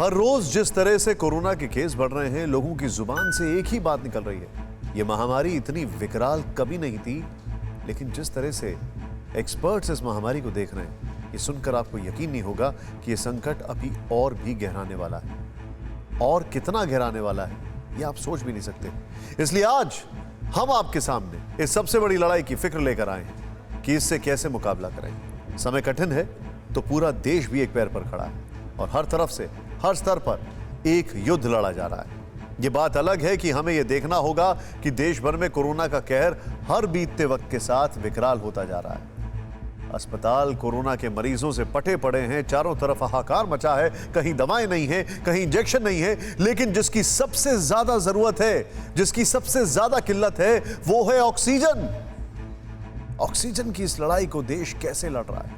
हर रोज जिस तरह से कोरोना के केस बढ़ रहे हैं, लोगों की जुबान से एक ही बात निकल रही है, ये महामारी इतनी विकराल कभी नहीं थी। लेकिन जिस तरह से एक्सपर्ट्स इस महामारी को देख रहे हैं, ये सुनकर आपको यकीन नहीं होगा कि ये संकट अभी और भी गहराने वाला है। और कितना गहराने वाला है ये आप सोच भी नहीं सकते। इसलिए आज हम आपके सामने इस सबसे बड़ी लड़ाई की फिक्र लेकर आए हैं कि इससे कैसे मुकाबला करें। समय कठिन है तो पूरा देश भी एक पैर पर खड़ा है और हर तरफ से, हर स्तर पर एक युद्ध लड़ा जा रहा है। ये बात अलग है कि हमें यह देखना होगा कि देश भर में कोरोना का कहर हर बीतते वक्त के साथ विकराल होता जा रहा है। अस्पताल कोरोना के मरीजों से पटे पड़े हैं, चारों तरफ हाहाकार मचा है। कहीं दवाएं नहीं है, कहीं इंजेक्शन नहीं है, लेकिन जिसकी सबसे ज्यादा जरूरत है, जिसकी सबसे ज्यादा किल्लत है, वो है ऑक्सीजन। ऑक्सीजन की इस लड़ाई को देश कैसे लड़ रहा है,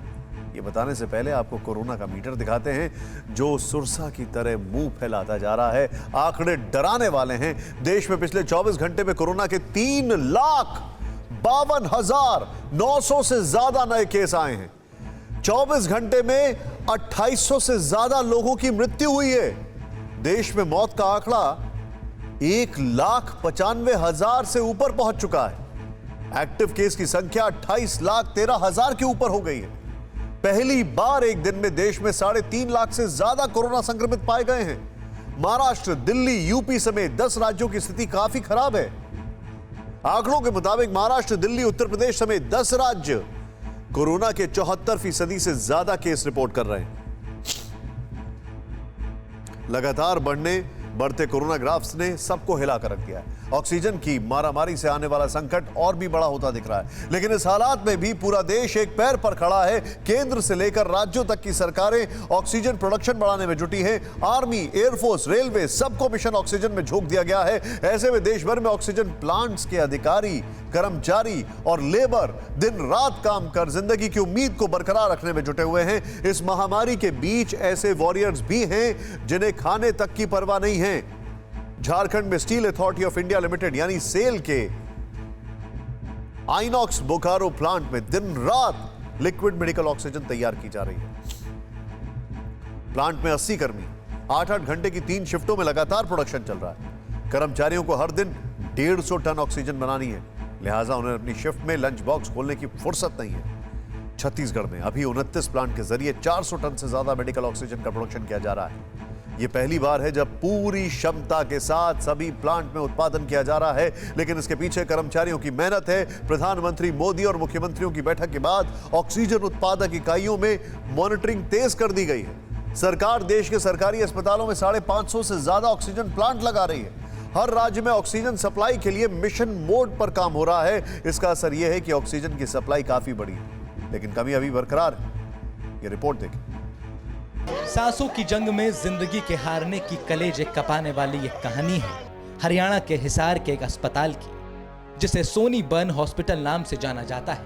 ये बताने से पहले आपको कोरोना का मीटर दिखाते हैं जो सुरसा की तरह मुंह फैलाता जा रहा है। आंकड़े डराने वाले हैं। देश में पिछले 24 घंटे में कोरोना के 3,52,900 से ज्यादा नए केस आए हैं। 24 घंटे में 2800 से ज्यादा लोगों की मृत्यु हुई है। देश में मौत का आंकड़ा 1,95,000 से ऊपर पहुंच चुका है। एक्टिव केस की संख्या 28,13,000 के ऊपर हो गई है। पहली बार एक दिन में देश में 3.5 लाख से ज्यादा कोरोना संक्रमित पाए गए हैं। महाराष्ट्र, दिल्ली, यूपी समेत 10 राज्यों की स्थिति काफी खराब है। आंकड़ों के मुताबिक महाराष्ट्र, दिल्ली, उत्तर प्रदेश समेत 10 राज्य कोरोना के 74% से ज्यादा केस रिपोर्ट कर रहे हैं। लगातार बढ़ते कोरोना ग्राफ्स ने सबको हिला कर रख दिया है। ऑक्सीजन की मारामारी से आने वाला संकट और भी बड़ा होता दिख रहा है। लेकिन इस हालात में भी पूरा देश एक पैर पर खड़ा है। केंद्र से लेकर राज्यों तक की सरकारें ऑक्सीजन प्रोडक्शन बढ़ाने में जुटी हैं। आर्मी, एयरफोर्स, रेलवे, सबको मिशन ऑक्सीजन में झोंक दिया गया है। ऐसे में देश भर में ऑक्सीजन प्लांट्स के अधिकारी, कर्मचारी और लेबर दिन रात काम कर जिंदगी की उम्मीद को बरकरार रखने में जुटे हुए हैं। इस महामारी के बीच ऐसे वॉरियर्स भी हैं जिन्हें खाने तक की परवाह नहीं है। झारखंड में steel authority of India limited यानी सेल के आइनॉक्स बोकारो प्लांट में दिन रात लिक्विड मेडिकल ऑक्सीजन तैयार की जा रही है। प्लांट में 80 कर्मी 8-8 घंटे की 3 शिफ्टों में लगातार प्रोडक्शन चल रहा है। कर्मचारियों को हर दिन 150 टन ऑक्सीजन बनानी है, लिहाजा उन्हें अपनी शिफ्ट में लंच बॉक्स खोलने की फुर्सत नहीं है। छत्तीसगढ़ में अभी 29 प्लांट के जरिए 400 टन से ज्यादा मेडिकल ऑक्सीजन का प्रोडक्शन किया जा रहा है। ये पहली बार है जब पूरी क्षमता के साथ सभी प्लांट में उत्पादन किया जा रहा है। लेकिन इसके पीछे कर्मचारियों की मेहनत है। प्रधानमंत्री मोदी और मुख्यमंत्रियों की बैठक के बाद ऑक्सीजन उत्पादक इकाइयों में मॉनिटरिंग तेज कर दी गई है। सरकार देश के सरकारी अस्पतालों में 550 से ज्यादा ऑक्सीजन प्लांट लगा रही है। हर राज्य में ऑक्सीजन सप्लाई के लिए मिशन मोड पर काम हो रहा है। इसका असर यह है कि ऑक्सीजन की सप्लाई काफी बढ़ी है, लेकिन कमी अभी बरकरार है। ये रिपोर्ट देखें। सांसों की जंग में जिंदगी के हारने की कलेजे कपाने वाली यह कहानी है हरियाणा के हिसार के एक अस्पताल की, जिसे सोनी बर्न हॉस्पिटल नाम से जाना जाता है।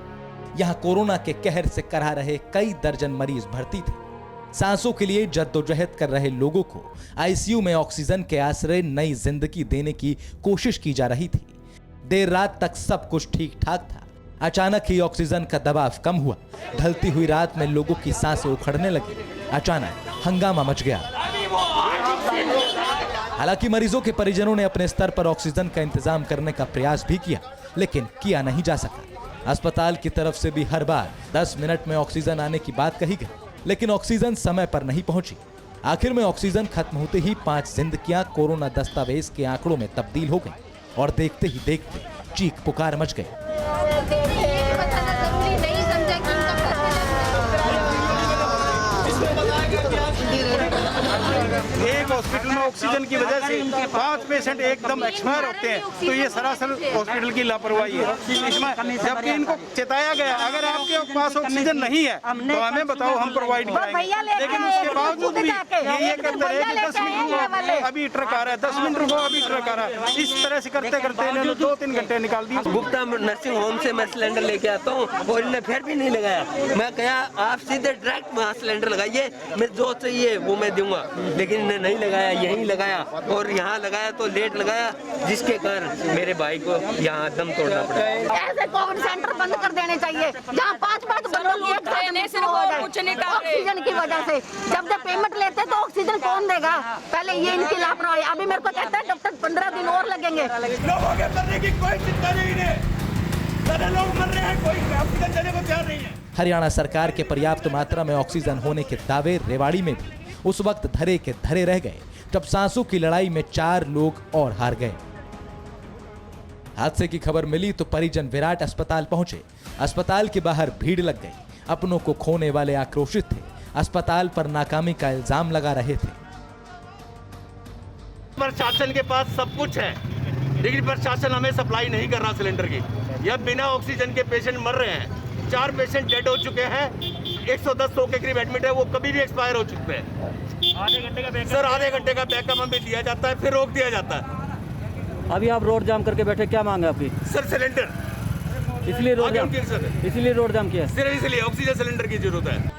यहां कोरोना के कहर से कराह रहे कई दर्जन मरीज भर्ती थे। सांसों के लिए जद्दोजहद कर रहे लोगों को आईसीयू में ऑक्सीजन के आश्रय नई जिंदगी देने की कोशिश की जा रही थी। देर रात तक सब कुछ ठीक ठाक था। अचानक ही ऑक्सीजन का दबाव कम हुआ। ढलती हुई रात में लोगों की सांसें उखड़ने लगी। अचानक हंगामा मच गया। हालांकि मरीजों के परिजनों ने अपने स्तर पर ऑक्सीजन का इंतजाम करने का प्रयास भी किया, लेकिन किया नहीं जा सका। अस्पताल की तरफ से भी हर बार 10 मिनट में ऑक्सीजन आने की बात कही गई, लेकिन ऑक्सीजन समय पर नहीं पहुंची। आखिर में ऑक्सीजन खत्म होते ही 5 जिंदगियां कोरोना दस्तावेज के आंकड़ों में तब्दील हो गई और देखते ही देखते चीख पुकार मच गई। एक हॉस्पिटल में ऑक्सीजन की वजह से 5 पेशेंट एकदम एक्सपायर होते हैं, तो ये सरासर हॉस्पिटल की लापरवाही है। इसमें जबकि इनको चेताया गया अगर आपके पास ऑक्सीजन नहीं है तो हमें बताओ, हम प्रोवाइड कराएंगे। लेकिन उसके बावजूद भी ये कहते रहे कि 10 मिनट रुको अभी ट्रक आ रहा है, 10 मिनट रुको अभी ट्रक आ रहा है। इस तरह से करते करते इन्होंने 2-3 घंटे निकाल दिए। गुप्ता नर्सिंग होम से मैं सिलेंडर लेके आता हूँ और इन्हें फिर भी नहीं लगाया। मैं कहा आप सीधे डायरेक्ट वहाँ सिलेंडर लगाइए, मैं जो चाहिए वो मैं दूंगा। लेकिन इन्हें नहीं लगाया, यहीं लगाया और यहाँ लगाया तो लेट लगाया, जिसके कारण मेरे भाई को यहाँ दम तोड़ना पड़ा। ऐसे कोविड सेंटर बंद कर देने चाहिए जहाँ 5-5 ऑक्सीजन की वजह से। जब पेमेंट लेते तो ऑक्सीजन कौन देगा? पहले ये इनकी लापरवाही। अभी मेरे को कहता है डॉक्टर 15 दिन और लगेंगे। लोगों के मरने की कोई चिंता नहीं है, सारे लोग मर रहे हैं, कोई ऑक्सीजन देने को तैयार नहीं है। हरियाणा सरकार के पर्याप्त मात्रा में ऑक्सीजन होने के दावे रेवाड़ी में भी उस वक्त धरे के धरे रह गए जब सांसों की लड़ाई में 4 लोग और हार गए। हादसे की खबर मिली तो परिजन विराट अस्पताल पहुंचे। अस्पताल के बाहर भीड़ लग गई। अपनों को खोने वाले आक्रोशित थे, अस्पताल पर नाकामी का इल्जाम लगा रहे थे। प्रशासन के पास सब कुछ है, लेकिन प्रशासन हमें सप्लाई नहीं कर रहा सिलेंडर की। यह बिना ऑक्सीजन के पेशेंट मर रहे हैं। 4 पेशेंट डेड हो चुके हैं, 110-100 के करीब एडमिट है, वो कभी भी एक्सपायर हो चुके हैं। आधे घंटे का बैकअप हमें दिया जाता है, फिर रोक दिया जाता है। अभी आप रोड जाम करके बैठे, क्या मांगे आपकी? सर सिलेंडर, इसलिए रोड जाम किया? सिर्फ इसलिए ऑक्सीजन सिलेंडर की जरूरत है।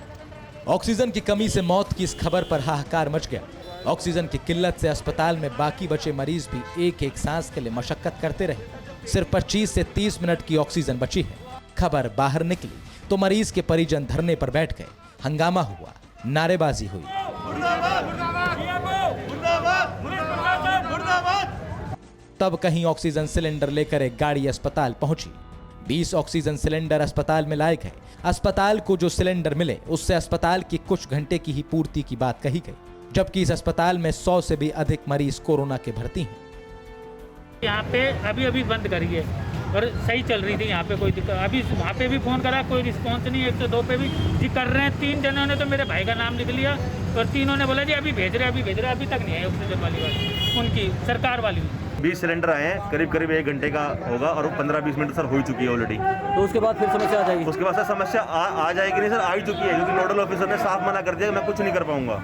ऑक्सीजन की कमी से मौत की इस खबर पर हाहाकार मच गया। ऑक्सीजन की किल्लत से अस्पताल में बाकी बचे मरीज भी एक सांस के लिए मशक्कत करते रहे। सिर्फ 25 से 30 मिनट की ऑक्सीजन बची है। खबर बाहर निकली तो मरीज के परिजन धरने पर बैठ गए। हंगामा हुआ, नारेबाजी हुई। तब कहीं ऑक्सीजन सिलेंडर लेकर एक गाड़ी अस्पताल पहुंची। 20 ऑक्सीजन सिलेंडर अस्पताल में लाए गए। अस्पताल को जो सिलेंडर मिले उससे अस्पताल की कुछ घंटे की ही पूर्ति की बात कही गई, जबकि इस अस्पताल में 100 से भी अधिक मरीज कोरोना के भर्ती हैं। यहाँ पे अभी बंद करी है और सही चल रही थी, यहाँ पे कोई दिक्कत। अभी वहाँ पे भी फोन करा, कोई रिस्पॉन्स नहीं। 102 पे भी जी कर रहे हैं। 3 जनों ने तो मेरे भाई का नाम लिख लिया और तीनों ने बोला जी अभी भेज रहे, अभी तक नहीं है ऑक्सीजन वाली बात उनकी सरकार वाली। 20 सिलेंडर आए हैं, करीब 1 घंटे का होगा और 15-20 मिनट सर हो ही चुकी है ऑलरेडी। तो उसके बाद फिर समस्या आ जाएगी? उसके बाद सर समस्या आ जाएगी नहीं सर, आ ही चुकी है, क्योंकि नोडल ऑफिसर ने साफ मना कर दिया कि मैं कुछ नहीं कर पाऊंगा।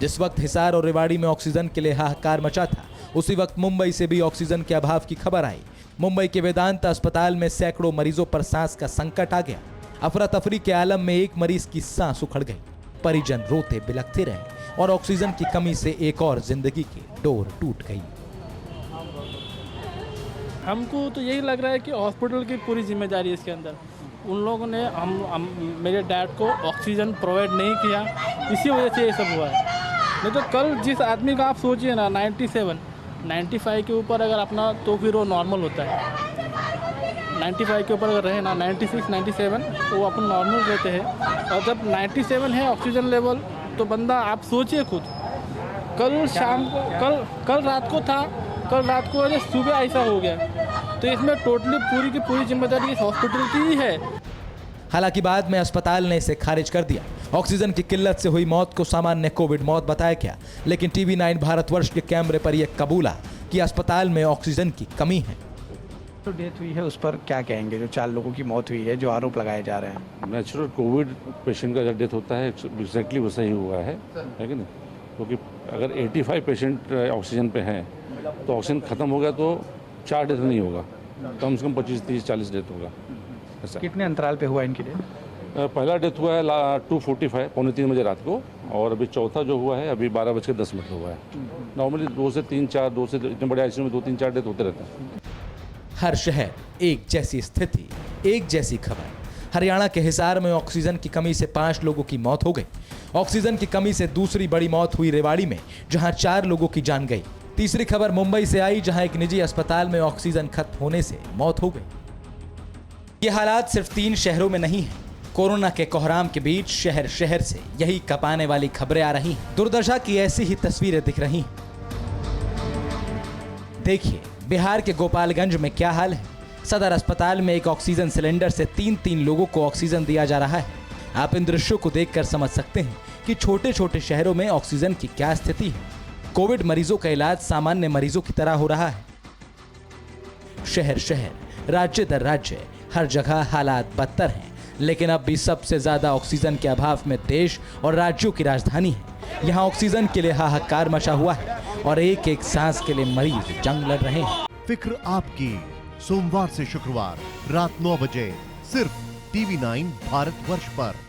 जिस वक्त हिसार और रेवाड़ी में ऑक्सीजन के लिए हाहाकार मचा था, उसी वक्त मुंबई से भी ऑक्सीजन के अभाव की खबर आई। मुंबई के वेदांता अस्पताल में सैकड़ों मरीजों पर सांस का संकट आ गया। अफरा तफरी के आलम में एक मरीज की सांस उखड़ गई। परिजन रोते बिलखते रहे और ऑक्सीजन की कमी से एक और जिंदगी की डोर टूट गई। हमको तो यही लग रहा है कि हॉस्पिटल की पूरी जिम्मेदारी है इसके अंदर। उन लोगों ने मेरे डैड को ऑक्सीजन प्रोवाइड नहीं किया, इसी वजह से ये सब हुआ है। नहीं तो कल जिस आदमी का आप सोचिए ना 95 के ऊपर अगर अपना, तो फिर वो नॉर्मल होता है। 95 के ऊपर अगर रहे ना, 96, 97 वो अपन नॉर्मल रहते हैं। और जब 97 है ऑक्सीजन लेवल, तो बंदा आप सोचिए खुद, कल शाम को, कल रात को था, कल रात को अरे सुबह ऐसा हो गया। तो इसमें टोटली पूरी की पूरी जिम्मेदारी इस हॉस्पिटल की ही है। हालांकि बाद में अस्पताल ने इसे खारिज कर दिया। ऑक्सीजन की किल्लत से हुई मौत को सामान्य कोविड मौत बताया गया, लेकिन TV9 भारतवर्ष के कैमरे पर यह कबूला कि अस्पताल में ऑक्सीजन की कमी है। तो डेथ हुई है, उस पर क्या कहेंगे? जो 4 लोगों की मौत हुई है, जो आरोप लगाए जा रहे हैं। नेचुरल कोविड पेशेंट का जब डेथ होता है एग्जैक्टली वैसा ही हुआ है कि नहीं? क्योंकि अगर 85 पेशेंट ऑक्सीजन पे हैं तो ऑक्सीजन खत्म हो गया तो 4 डेथ नहीं होगा, कम से कम 25, 30, 40 डेथ होगा। ऐसा कितने अंतराल पे हुआ इनकी डेथ? पहला डेथ हुआ है 2:45 पौने 3 बजे रात को, और अभी चौथा जो हुआ है अभी 12:10 हुआ है। नॉर्मली 2 से 3, 4, 2 से इतने बड़े आईसीयू में 2, 3, 4 डेथ होते रहते हैं। हर शहर एक जैसी स्थिति, एक जैसी खबर। हरियाणा के हिसार में ऑक्सीजन की कमी से 5 लोगों की मौत हो गई। ऑक्सीजन की कमी से दूसरी बड़ी मौत हुई रेवाड़ी में, जहां 4 लोगों की जान गई। तीसरी खबर मुंबई से आई, जहां एक निजी अस्पताल में ऑक्सीजन खत्म होने से मौत हो गई। ये हालात सिर्फ 3 शहरों में नहीं है। कोरोना के कोहराम के बीच शहर शहर से यही कपाने वाली खबरें आ रही हैं। दुर्दशा की ऐसी ही तस्वीरें दिख रही हैं। देखिए बिहार के गोपालगंज में क्या हाल है। सदर अस्पताल में एक ऑक्सीजन सिलेंडर से 3-3 लोगों को ऑक्सीजन दिया जा रहा है। आप इन दृश्यों को देखकर समझ सकते हैं कि छोटे छोटे शहरों में ऑक्सीजन की क्या स्थिति है। कोविड मरीजों का इलाज सामान्य मरीजों की तरह हो रहा है। शहर शहर, राज्य दर राज्य, हर जगह हालात बदतर हैं। लेकिन अब भी सबसे ज्यादा ऑक्सीजन के अभाव में देश और राज्यों की राजधानी है। यहाँ ऑक्सीजन के लिए हाहाकार मचा हुआ है और एक एक सांस के लिए मरीज जंग लड़ रहे हैं। फिक्र आपकी, सोमवार से शुक्रवार रात 9 बजे सिर्फ TV9 भारतवर्ष पर।